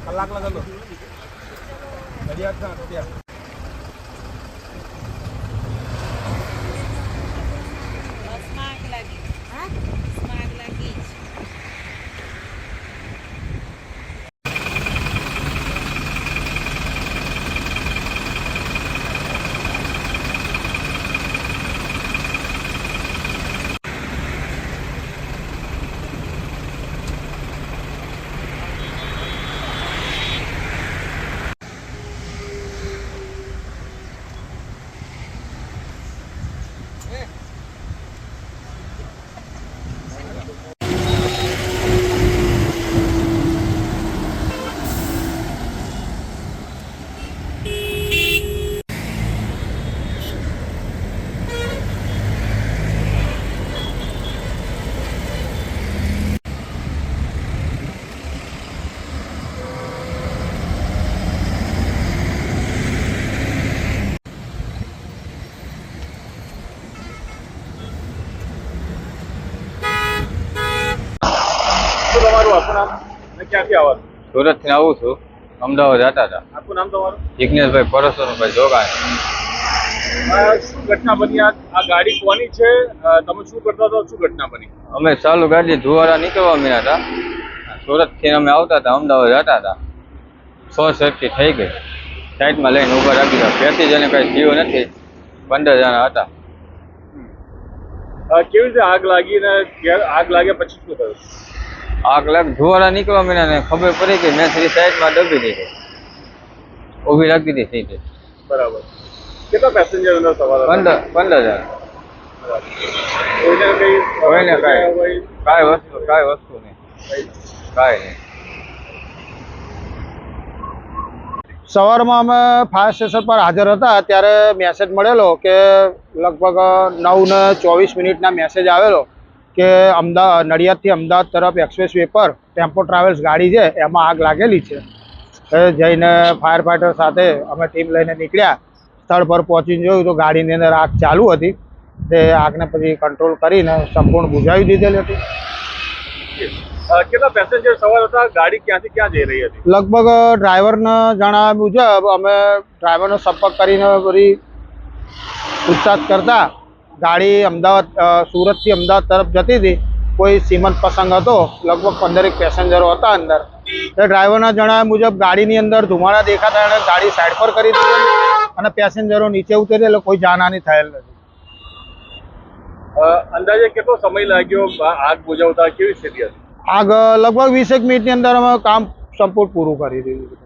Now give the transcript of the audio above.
કલાક લાગેલો ક્યાંથી આવો? સુરત થી આવું છું, અમદાવાદ જતા હતા. આપનું નામ તમારું? જિગ્નેશભાઈ પરસોનભાઈ જોગાણી. શું ઘટના બની? આ ગાડી કોની છે? તમે શું કરતા હતા? શું ઘટના બની? અમે ચાલુ ગાડી ધુવારા નીકળવા મીના હતા. સુરત થી અમે આવતા હતા, અમદાવાદ જતા હતા. શોર્ટ સર્કિટ થઈ ગઈ, સાઈડમાં લઈને ઉભા રાખી દીધા. 35 જણે કઈ થયું નથી, 15 જણા હતા. કેવી રીતે આગ લાગી ને આગ લાગ્યા પછી શું થયું? આગ લાગ ધુવારા નીકળવા મીના ને ખબર પડી કે મેં સાઈડમાં દબી દીધી, ઊભી રાખી દીધી સીધે. બરાબર. કેટલા પેસેન્જર અંદર સવાર? 15 જણા. કોઈને કાંઈ વસ્તુ નહીં, કાંઈ નહીં. સવારમાં અમે ફાયર સ્ટેશન પર હાજર હતા ત્યારે મેસેજ મળેલો કે લગભગ 9:24 મેસેજ આવેલો કે નડિયાદથી અમદાવાદ તરફ એક્સપ્રેસ વે પર ટેમ્પો ટ્રાવેલ્સ ગાડી છે એમાં આગ લાગેલી છે. જઈને ફાયર ફાઈટર સાથે અમે ટીમ લઈને નીકળ્યા. સ્થળ પર પહોંચીને જોયું તો ગાડીની અંદર આગ ચાલુ હતી. તે આગને પછી કંટ્રોલ કરીને સંપૂર્ણ બુઝાવી દીધેલી હતી. કેટલા પેસેન્જર સવાર હતા? ગાડી ક્યાંથી ક્યાં જઈ રહી હતી? લગભગ ડ્રાઈવરને જણાવ્યા મુજબ અમે ડ્રાઈવરનો સંપર્ક કરીને બધી પૂછતાછ કરતા ગાડી સુરતથી અમદાવાદ તરફ જતી હતી. કોઈ સીમંત પ્રસંગ હતો, લગભગ 15 પેસેન્જરો હતા અંદર. તે ડ્રાઈવરના જણાવ્યા મુજબ ગાડીની અંદર ધુમાડા દેખાતા એણે ગાડી સાઈડ પર કરી દીધી અને પેસેન્જરો નીચે ઉતરી એટલે કોઈ જાનહાની થયેલ નથી. અંદાજે કેટલો સમય લાગ્યો આગ બુઝાવતા? કેવી સ્થિતિ હતી? આગ લગભગ 20 મિનિટની અંદર અમે કામ સંપૂર્ણ પૂરું કરી દીધું.